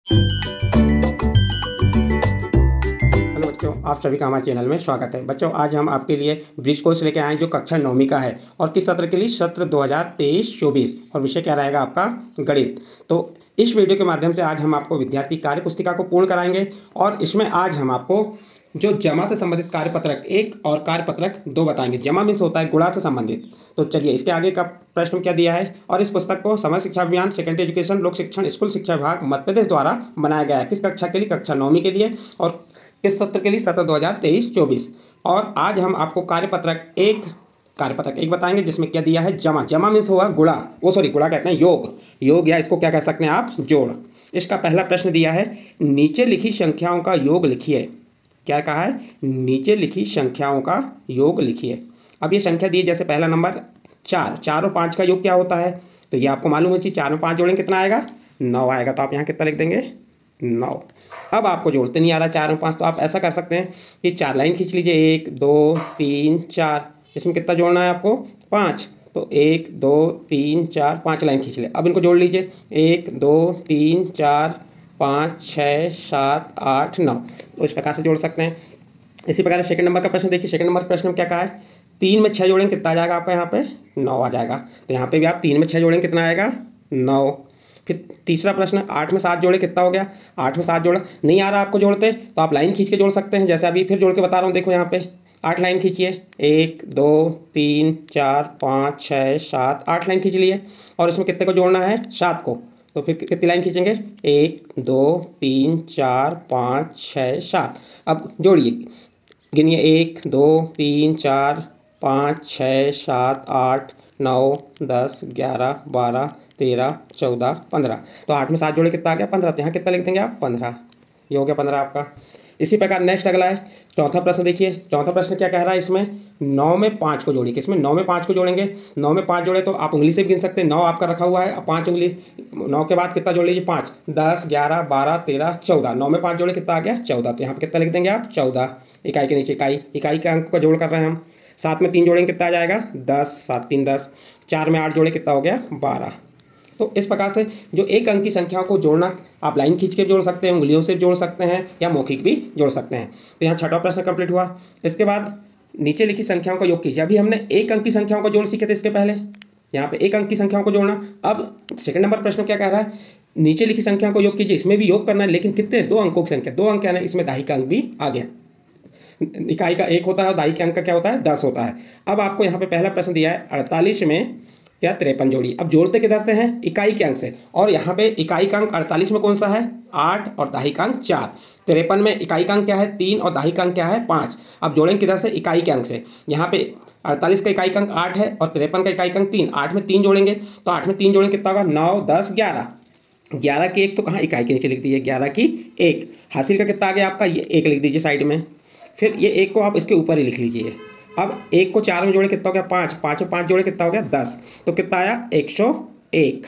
Hello बच्चों, आप सभी का हमारे चैनल में स्वागत है। बच्चों, आज हम आपके लिए ब्रिज कोर्स लेके आए हैं जो कक्षा 9वीं का है और किस सत्र के लिए? सत्र 2023-24 और विषय क्या रहेगा आपका? गणित। तो इस वीडियो के माध्यम से आज हम आपको विद्यार्थी कार्य पुस्तिका को पूर्ण कराएंगे और इसमें आज हम आपको जो जमा से संबंधित कार्यपत्रक 1 और कार्यपत्रक 2 बताएंगे। जमा मीन्स होता है गुणा से संबंधित। तो चलिए इसके आगे का प्रश्न क्या दिया है। और इस पुस्तक को समग्र शिक्षा अभियान, सेकेंडरी एजुकेशन, लोक शिक्षण, स्कूल शिक्षा विभाग मध्य प्रदेश द्वारा बनाया गया है। किस कक्षा के लिए? कक्षा 9वीं के लिए। और किस सत्र के लिए? सत्र 2023-24। और आज हम आपको कार्यपत्रक एक बताएंगे जिसमें क्या दिया है? जमा। जमा मीन्स हुआ गुणा, गुणा कहते हैं योग या इसको क्या कह सकते हैं आप? जोड़। इसका पहला प्रश्न दिया है, नीचे लिखी संख्याओं का योग लिखिए। क्या कहा है? नीचे लिखी संख्याओं का योग लिखिए। अब ये संख्या दी है, जैसे पहला नंबर 4 और 5 का योग क्या होता है? तो ये आपको मालूम है कि 4 में 5 जोड़ेंगे कितना आएगा? 9 आएगा। तो आप यहाँ कितना लिख देंगे? 9। अब आपको जोड़ते नहीं आ रहा 4 और 5, तो आप ऐसा कर सकते हैं कि 4 लाइन खींच लीजिए, 1 2 3 4। इसमें कितना जोड़ना है आपको? 5। तो 1 2 3 4 5 लाइन खींच ले। अब इनको जोड़ लीजिए, 1 2 3 4 5 6 7 8 9। तो इस प्रकार से जोड़ सकते हैं। इसी प्रकार सेकंड नंबर का प्रश्न देखिए। सेकंड नंबर प्रश्न में क्या कहा है? 3 में 6 जोड़ेंगे कितना आ जाएगा आपका? यहाँ पे 9 आ जाएगा। तो यहाँ पे भी आप 3 में 6 जोड़ेंगे कितना आएगा? 9। फिर तीसरा प्रश्न, 8 में 7 जोड़े कितना हो गया? 8 में 7 जोड़ा नहीं आ रहा आपको जोड़ते, तो आप लाइन खींच के जोड़ सकते हैं। जैसे अभी फिर जोड़ के बता रहा हूँ, देखो यहाँ पे 8 लाइन खींचिए, 1 2 3 4 5 6 7 8 लाइन खींच लिए। और इसमें कितने को जोड़ना है? 7 को। तो फिर कितनी लाइन खींचेंगे? 1 2 3 4 5 6 7। अब जोड़िए, गिनिए, 1 2 3 4 5 6 7 8 9 10 11 12 13 14 15। तो 8 में 7 जोड़े कितना आ गया? 15। तो यहाँ कितना लिख देंगे आप? 15। ये हो गया 15 आपका। इसी प्रकार नेक्स्ट अगला है चौथा प्रश्न देखिए। चौथा प्रश्न क्या कह रहा है? इसमें 9 में 5 को जोड़िए। किसमें? 9 में 5 को जोड़ेंगे। 9 में 5 जोड़े तो आप उंगली से भी गिन सकते हैं। 9 आपका रखा हुआ है, 5 उंगली, 9 के बाद कितना जोड़ लीजिए? 5 10 11 12 13 14। 9 में 5 जोड़े कितना आ गया? 14। तो यहाँ पे कितना लिख देंगे आप? 14। इकाई के नीचे इकाई के अंक का जोड़ कर रहे हैं हम। 7 में 3 जोड़ेंगे कितना आ जाएगा? 10। 7 3 10। 4 में 8 जोड़े कितना हो गया? 12। तो इस प्रकार से जो एक अंक की संख्याओं को जोड़ना, आप लाइन खींच के जोड़ सकते हैं, उंगलियों से जोड़ सकते हैं या मौखिक भी जोड़ सकते हैं। तो यहाँ छठवां प्रश्न कंप्लीट हुआ। इसके बाद नीचे लिखी संख्याओं का योग कीजिए। अभी हमने एक अंक की संख्याओं का जोड़ सीखे थे इसके पहले, यहाँ पे एक अंक की संख्याओं को जोड़ना। अब सेकंड नंबर प्रश्न क्या कह रहा है? नीचे लिखी संख्याओं को योग कीजिए। इसमें भी योग करना है, लेकिन कितने? 2 अंकों की संख्या। 2 अंक क्या है? इसमें दाही का अंक भी आ गया। इकाई का 1 होता है और दाही के अंक का क्या होता है? 10 होता है। अब आपको यहाँ पे पहला प्रश्न दिया है, 48 में क्या 53 जोड़िए। अब जोड़ते किधर से हैं? इकाई के अंक से। और यहाँ पे इकाई का अंक 48 में कौन सा है? 8 और दाही का अंक 4। 53 में इकाई का अंक क्या है? 3 और दाही का अंक क्या है? 5। अब जोड़ेंगे किधर से? इकाई के अंक से। यहाँ पे 48 का इकाई का अंक 8 है और 53 का इकाई का अंक 3। 8 में 3 जोड़ेंगे, तो 8 में 3 जोड़ेंगे कितना होगा? 9 10 11। 11 की 1 तो कहाँ? इकाई के नीचे लिख दीजिए, 11 की 1। हासिल का कितना आ गया आपका? ये 1 लिख दीजिए साइड में। फिर ये 1 को आप इसके ऊपर ही लिख लीजिए। अब 1 को 4 में जोड़े कितना हो गया? 5। 5 में 5 जोड़े कितना हो गया? 10। तो कितना आया? 101।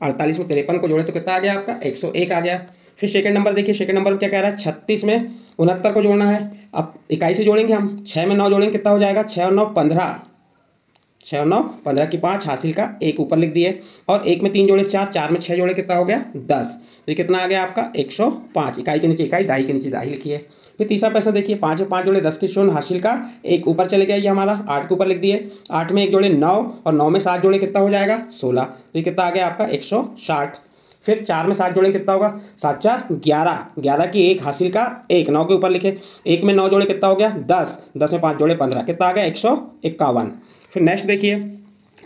48 में 53 को जोड़े तो कितना आ गया आपका? 101 आ गया। फिर सेकंड नंबर देखिए। सेकंड नंबर में क्या कह रहा है? 36 में 69 को जोड़ना है। अब इकाई से जोड़ेंगे हम, 6 में 9 जोड़ेंगे कितना हो जाएगा? 6 और 9 15। 6 और 9 15 की 5। हासिल का 1 ऊपर लिख दिए। और 1 में 3 जोड़े 4, 4 में 6 जोड़े कितना हो गया? 10। तो ये कितना आ गया आपका? 105। इकाई के नीचे इकाई, दाही के नीचे दाही लिखिए। फिर तीसरा प्रश्न देखिए, 5 में 5 जोड़े 10 के 0। हासिल का 1 ऊपर चले गया, ये हमारा 8 के ऊपर लिख दिए। 8 में 1 जोड़े 9 और 9 में 7 जोड़े कितना हो जाएगा? 16। तो ये कितना आ गया आपका? 160। फिर 4 में 7 जोड़े कितना होगा? 7 4 11। 11 की 1। हासिल का 1 9 के ऊपर लिखे। 1 में 9 जोड़े कितना हो गया? 10। 10 में 5 जोड़े 15। कितना आ गया? 151। फिर नेक्स्ट देखिए,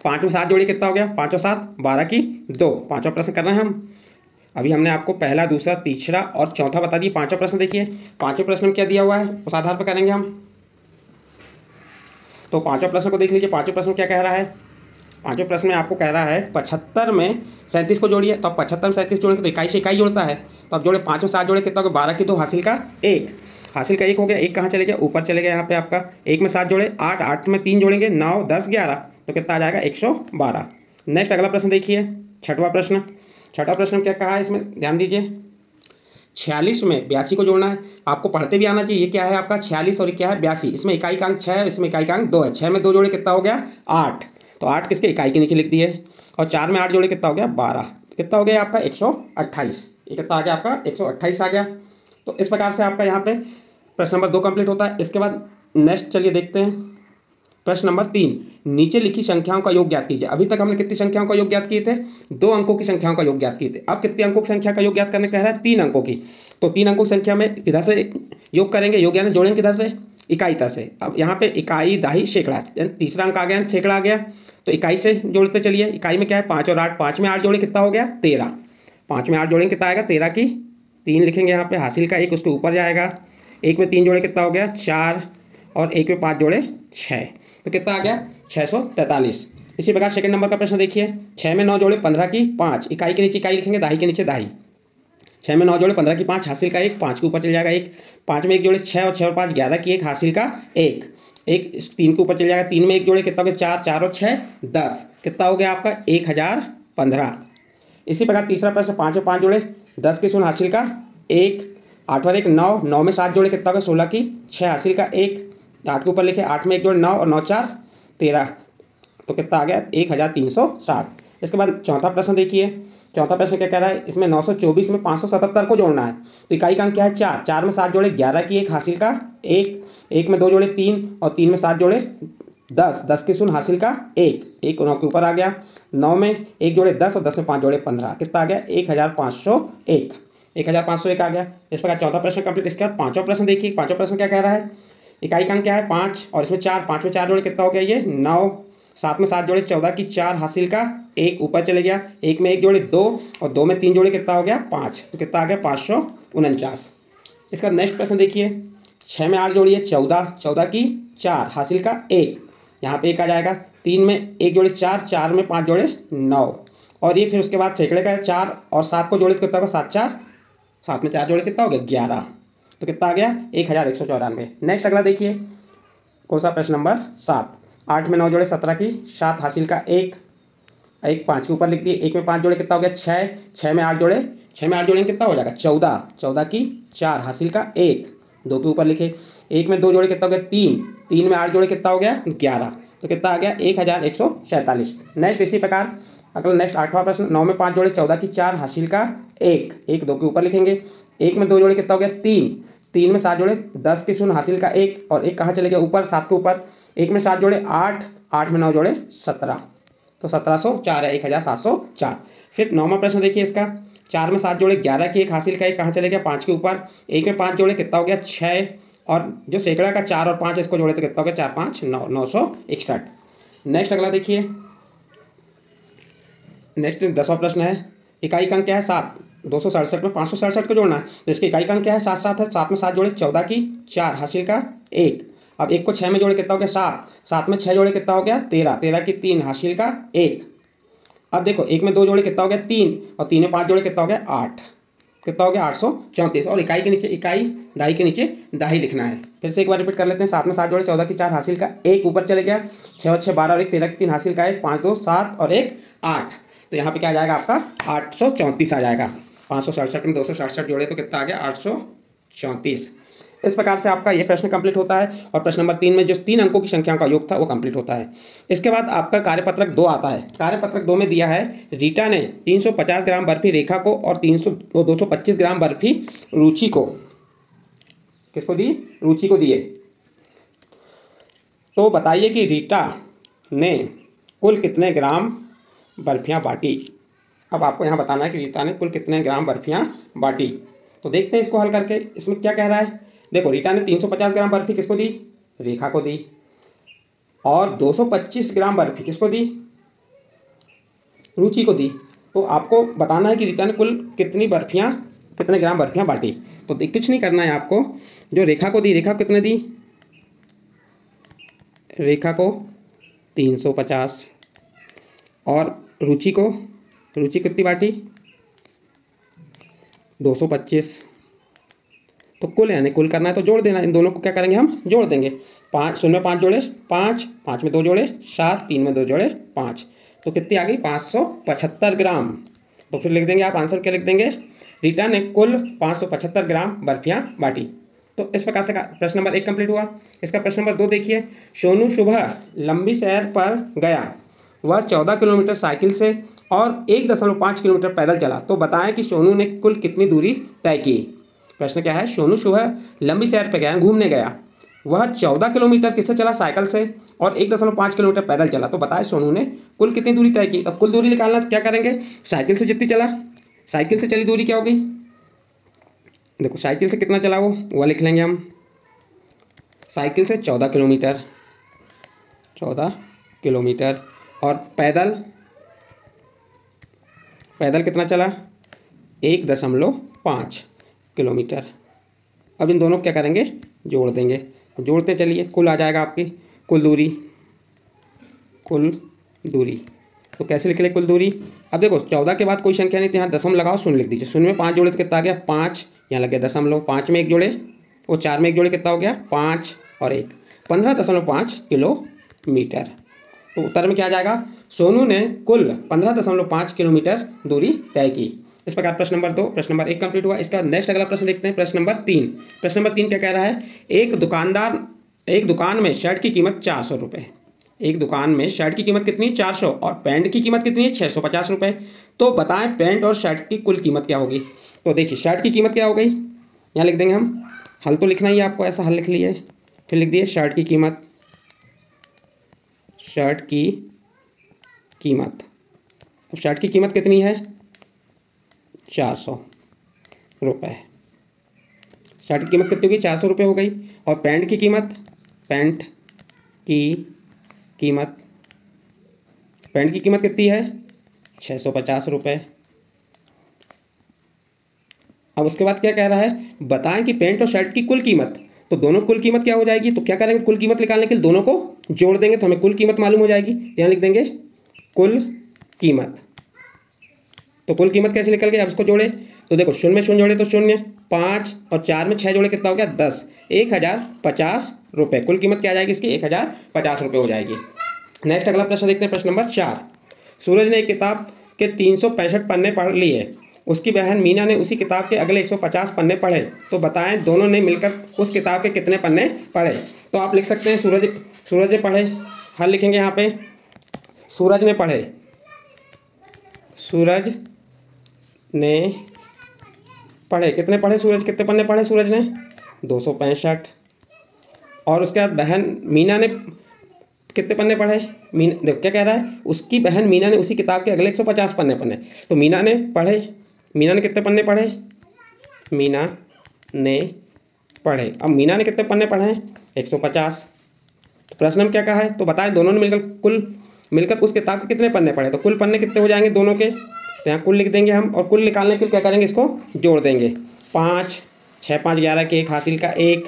5 में 7 जोड़े कितना हो गया? 5 और 7 12 की 2। पाँचवा प्रश्न कर रहे हैं हम। अभी हमने आपको पहला, दूसरा, तीसरा और चौथा बता दिए। पांचवा प्रश्न देखिए। पांचवें प्रश्न में क्या दिया हुआ है, उस आधार पर करेंगे हम। तो पांचवें प्रश्न को देख लीजिए। पांचवें प्रश्न में क्या कह रहा है? पांचवें प्रश्न में आपको कह रहा है 75 में 37 को जोड़िए। तो अब 75 में 37 जोड़ेंगे तो इकाई से इकाई जोड़ता है। तो अब जोड़े 5 में 7 जोड़े कितना हो गया? 12 की 2। हासिल का 1। हासिल का 1 हो गया। 1 कहाँ चले गया? ऊपर चले गया। यहाँ पे आपका 1 में 7 जोड़े 8। 8 में 3 जोड़ेंगे 9 10 11। तो कितना आ जाएगा? 112। नेक्स्ट अगला प्रश्न देखिए, छठवां प्रश्न। छठा प्रश्न क्या कहा है इसमें? ध्यान दीजिए। 46 में 82 को जोड़ना है। आपको पढ़ते भी आना चाहिए। ये क्या है आपका? 46 और ये क्या है? 82। इसमें इकाई का अंक 6 है, इसमें इकाई का अंक 2 है। 6 में 2 जोड़े कितना हो गया? 8। तो 8 किसके? इकाई के नीचे लिख दिए। और 4 में 8 जोड़े कितना हो गया? 12। कितना हो गया आपका? 128। ये कितना आ गया आपका 128 आ गया। तो इस प्रकार से आपका यहाँ पे प्रश्न नंबर 2 कंप्लीट होता है। इसके बाद नेक्स्ट चलिए देखते हैं प्रश्न नंबर 3, नीचे लिखी संख्याओं का योग ज्ञात कीजिए। अभी तक हमने कितनी संख्याओं का योग ज्ञात किए थे? 2 अंकों की संख्याओं का योग ज्ञात किए थे। अब कितने अंकों की संख्या का योग ज्ञात करने कह रहा है? 3 अंकों की। तो 3 अंकों की संख्या में किधर से योग करेंगे? योग यानी जोड़ेंगे किधर से? इकाईता से। अब यहाँ पे इकाई, दाही, सैकड़ा, तीसरा अंक आ गया, सैकड़ा आ गया। तो इकाई से जोड़ते चलिए। इकाई में क्या है? 5 और 8, 5 में 8 जोड़े कितना हो गया? 13। 5 में 8 जोड़ेंगे कितना आएगा? 13 की 3 लिखेंगे यहाँ पे, हासिल का 1 उसके ऊपर जाएगा। 1 में 3 जोड़े कितना हो गया? 4, और 1 में 5 जोड़े 6, तो कितना आ गया? 643। इसी प्रकार सेकंड नंबर का प्रश्न देखिए। 6 में 9 जोड़े 15 की 5, इकाई के नीचे इकाई लिखेंगे, दाही के नीचे दाही। 6 में 9 जोड़े 15 की 5, हासिल का 1, 5 के ऊपर चल जाएगा 1। 5 में 1 जोड़े 6, और 6 और 5 11 की 1, हासिल का 1। 1 3 के ऊपर चल जाएगा। 3 में 1 जोड़े कितना हो गया? 4, 4 और 6 10, कितना हो गया आपका? 1015। इसी प्रकार तीसरा प्रश्न, 5 और 5 जोड़े 10 की 0, हासिल का 1। 8 और 1 9, 9 में 7 जोड़े कितना हो गया? 16 की 6, हासिल का 1। 8 के ऊपर लिखे, 8 में 1 जोड़े 9, और 9 4 13, तो कितना आ गया? 1360। इसके बाद चौथा प्रश्न देखिए। चौथा प्रश्न क्या कह रहा है? इसमें 924 में 577 को जोड़ना है। तो इकाई का अंक क्या है? 4। 4 में 7 जोड़े 11 की 1, हासिल का 1। 1 में 2 जोड़े 3, और 3 में 7 जोड़े 10, 10 की 0, हासिल का 1। 1 9 के ऊपर आ गया। 9 में 1 जोड़े 10, और 10 में 5 जोड़े 15, कितना आ गया? 1501। 1501 आ गया। इस प्रकार चौथा प्रश्न कंप्लीट। इसके बाद पाँचवा प्रश्न देखिए। पाँचवा प्रश्न क्या कह रहा है? इकाई का अंक क्या है? 5, और इसमें 4, 5 में 4 जोड़े कितना हो गया? ये 9। 7 में 7 जोड़े 14 की 4, हासिल का 1 ऊपर चले गया। 1 में 1 जोड़े 2, और 2 में 3 जोड़े कितना हो गया? 5, तो कितना आ गया? 549। इसका नेक्स्ट प्रश्न देखिए। 6 में 8 जोड़िए 14, 14 की 4, हासिल का 1, यहाँ पे 1 आ जाएगा। 3 में 1 जोड़े 4, 4 में 5 जोड़े 9, और ये फिर उसके बाद सैकड़े का 4 और 7 को जोड़े तो कितना होगा? 7 4, 7 में 4 जोड़े कितना हो गया? 11, तो कितना आ गया? 1194। नेक्स्ट अगला देखिए। कौन सा? प्रश्न नंबर 7। 8 में 9 जोड़े 17 की 7, हासिल का 1। 1 5 के ऊपर लिख दिए। 1 में 5 जोड़े कितना हो गया? 6। 6 में 8 जोड़े, 6 में 8 जोड़े कितना हो जाएगा? 14। 14 की 4, हासिल का 1। 2 के ऊपर लिखे। 1 में 2 जोड़े कितना हो गया? 3। 3 में 8 जोड़े कितना हो गया? 11, तो कितना आ गया? 1147। नेक्स्ट इसी प्रकार अगला नेक्स्ट 8वां प्रश्न। 9 में 5 जोड़े 14 की 4, हासिल का 1। 1 2 के ऊपर लिखेंगे। 1 में 2 जोड़े कितना हो गया? 3। 3 में 7 जोड़े 10 की 0, हासिल का 1, और 1 कहाँ चले गया? ऊपर, 7 के ऊपर। 1 में 7 जोड़े 8, 8 में 9 जोड़े 17, तो 1704 है, 1704। फिर 9वां प्रश्न देखिए इसका। 4 में 7 जोड़े 11 की 1, हासिल का 1 कहाँ चले गया? 5 के ऊपर। 1 में 5 जोड़े कितना हो गया? 6, और जो सैकड़ा का 4 और 5 इसको जोड़े तो कितना हो गया? 4 5 9, 961। नेक्स्ट अगला देखिए। नेक्स्ट 10वां प्रश्न है। इकाई का अंक क्या है? 7। 267 में 567 को जोड़ना है, तो इसकी इकाई का अंक क्या है? 7 7 है। 7 में 7 जोड़े 14 की 4, हासिल का 1। अब 1 को 6 में जोड़े कितना हो गया? 7। 7 में 6 जोड़े कितना हो गया? 13। 13 की 3, हासिल का 1। अब देखो 1 में 2 जोड़े कितना हो गया? 3, और 3 में 5 जोड़े कितना हो गया? 8, कितना हो गया? 834। और इकाई के नीचे इकाई, दाही के नीचे दाही लिखना है। फिर से एक बार रिपीट कर लेते हैं। 7 में 7 जोड़े 14 की 4, हासिल का 1 ऊपर चले गया। 6 और 6 12, और 1 13 की 3, हासिल का 1। 5 2 7, और 1 8, तो यहाँ पे क्या आ जाएगा आपका? 834 आ जाएगा। 567 में 267 जोड़े तो कितना आ गया? 834। इस प्रकार से आपका ये प्रश्न कंप्लीट होता है, और प्रश्न नंबर 3 में जो 3 अंकों की संख्याओं का योग था वो कंप्लीट होता है। इसके बाद आपका कार्यपत्रक 2 आता है। कार्यपत्रक 2 में दिया है, रीटा ने 350 ग्राम बर्फी रेखा को, और 225 ग्राम बर्फी रुचि को। किसको दी? रुचि को दिए। तो बताइए कि रीटा ने कुल कितने ग्राम बर्फियाँ बांटी। अब आपको यहाँ बताना है कि रीटा ने कुल कितने ग्राम बर्फियाँ बांटी। तो देखते हैं इसको हल करके। इसमें क्या कह रहा है? देखो, रीटा ने 350 ग्राम बर्फी किसको दी? रेखा को दी। और 225 ग्राम बर्फी किसको दी? रुचि को दी। तो आपको बताना है कि रीटा ने कुल कितने ग्राम बर्फियाँ बांटी। तो कुछ नहीं करना है आपको। जो रेखा को दी, रेखा कितने दी? रेखा को 350, और रुचि कितनी बांटी? 225। तो कुल यानी कुल करना है तो जोड़ देना। इन दोनों को क्या करेंगे? हम जोड़ देंगे। 5 0 में 5 जोड़े 5, 5 में 2 जोड़े 7, 3 में 2 जोड़े 5, तो कितनी आ गई? 575 ग्राम। तो फिर लिख देंगे आप आंसर क्या लिख देंगे? रीटा ने कुल 575 ग्राम बर्फियाँ बांटी। तो इस प्रकार से प्रश्न नंबर 1 कंप्लीट हुआ। इसका प्रश्न नंबर 2 देखिए। सोनू सुबह लंबी सैर पर गया। वह 14 किलोमीटर साइकिल से और 1.5 किलोमीटर पैदल चला तो बताएं कि सोनू ने कुल कितनी दूरी तय की। प्रश्न क्या है, सोनू सुबह लंबी सैर पर गया, घूमने गया, वह 14 किलोमीटर किससे चला, साइकिल से, और 1.5 किलोमीटर पैदल चला तो बताएं सोनू ने कुल कितनी दूरी तय की। अब कुल दूरी निकालना तो क्या करेंगे, साइकिल से जितनी चला, साइकिल से चली दूरी क्या होगी, देखो साइकिल से कितना चला वो लिख लेंगे हम, साइकिल से 14 किलोमीटर, 14 किलोमीटर, और पैदल कितना चला, 1.5 किलोमीटर। अब इन दोनों को क्या करेंगे, जोड़ देंगे, जोड़ते चलिए, कुल आ जाएगा आपकी कुल दूरी। तो कैसे लिख ले कुल दूरी, अब देखो 14 के बाद कोई संख्या नहीं थी, यहाँ दशमलव लगाओ, शून्य लिख दीजिए, शून्य में 5 जोड़े तो कितना आ गया 5, यहाँ लग गया दशमलव, 5 में 1 जोड़े वो 4 में 1 जोड़े कितना हो गया 5 और 1, 15.5 किलोमीटर। तो उत्तर में क्या आ जाएगा, सोनू ने कुल 15.5 किलोमीटर दूरी तय की। इस प्रकार प्रश्न नंबर 2, प्रश्न नंबर 1 कंप्लीट हुआ। इसका नेक्स्ट अगला प्रश्न देखते हैं, प्रश्न नंबर 3। प्रश्न नंबर 3 क्या कह रहा है, एक दुकान में शर्ट की कीमत 400 रुपये, एक दुकान में शर्ट की कीमत कितनी 400 और पैंट की कीमत कितनी है 650 रुपये। तो बताएं पैंट और शर्ट की कुल कीमत क्या होगी। तो देखिए शर्ट की कीमत क्या हो गई, यहाँ लिख देंगे हम, हल तो लिखना ही है आपको, ऐसा हल लिख लिए, फिर लिख दिए शर्ट की कीमत, शर्ट की कीमत, अब शर्ट की कीमत कितनी है 400 रुपये, शर्ट की कीमत कितनी होगी 400 रुपये हो गई। और पैंट की कीमत, पैंट की कीमत कितनी है 650 रुपये। अब उसके बाद क्या कह रहा है, बताएं कि पैंट और शर्ट की कुल कीमत, तो दोनों कुल कीमत क्या हो जाएगी, तो क्या करेंगे, कुल कीमत निकालने के लिए दोनों को जोड़ देंगे तो हमें कुल कीमत मालूम हो जाएगी, यहाँ लिख देंगे कुल कीमत। तो कुल कीमत कैसे निकल गई, अब इसको जोड़े तो देखो शून्य में शून्य जोड़े तो शून्य, 5 और 4 में 6 जोड़े कितना हो गया 10, 1050 रुपये। कुल कीमत क्या आ जाएगी इसकी 1050 रुपये हो जाएगी। नेक्स्ट अगला प्रश्न देखते हैं, प्रश्न नंबर 4। सूरज ने एक किताब के 365 पन्ने पढ़ लिए, उसकी बहन मीना ने उसी किताब के अगले 150 पन्ने पढ़े, तो बताएं दोनों ने मिलकर उस किताब के कितने पन्ने पढ़े। तो आप लिख सकते हैं सूरज ने पढ़े, हल लिखेंगे यहाँ पे, सूरज ने पढ़े कितने पढ़े, सूरज कितने पन्ने पढ़े सूरज ने 265। और उसके बाद बहन मीना ने कितने पन्ने पढ़े, देखो क्या कह रहा है, उसकी बहन मीना ने उसी किताब के अगले 150 पन्ने पढ़े, तो मीना ने कितने पन्ने पढ़े, मीना ने पढ़े, अब मीना ने कितने पन्ने पढ़े 150। तो प्रश्न में क्या कहा है, तो बताएं दोनों ने मिलकर उस किताब के कितने पन्ने पढ़े, तो कुल पन्ने कितने हो जाएंगे दोनों के, तो यहाँ कुल लिख देंगे हम, और कुल निकालने के लिए क्या करेंगे, इसको जोड़ देंगे, 5 6 5 11 के 1 हासिल का 1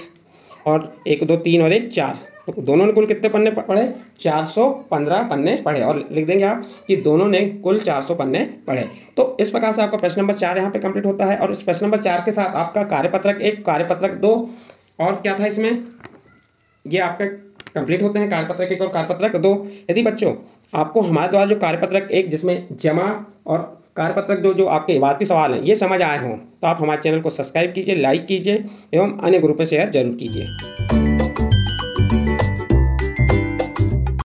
और 1 2 3 और 1 4, तो दोनों ने कुल कितने पन्ने पढ़े 415 पन्ने पढ़े, और लिख देंगे आप कि दोनों ने कुल 400 पन्ने पढ़े। तो इस प्रकार से आपका प्रश्न नंबर 4 यहाँ पे कंप्लीट होता है। और इस प्रश्न नंबर 4 के साथ आपका कार्यपत्रक 1, कार्यपत्रक 2 और क्या था इसमें, ये आपका कंप्लीट होते हैं, कार्यपत्रक 1 और कार्यपत्रक 2। यदि बच्चों आपको हमारे द्वारा जो कार्यपत्रक 1 जिसमें जमा और कार्यपत्रक जो आपके वार्षिक सवाल हैं ये समझ आए हों, तो आप हमारे चैनल को सब्सक्राइब कीजिए, लाइक कीजिए एवं अन्य ग्रुप में शेयर जरूर कीजिए।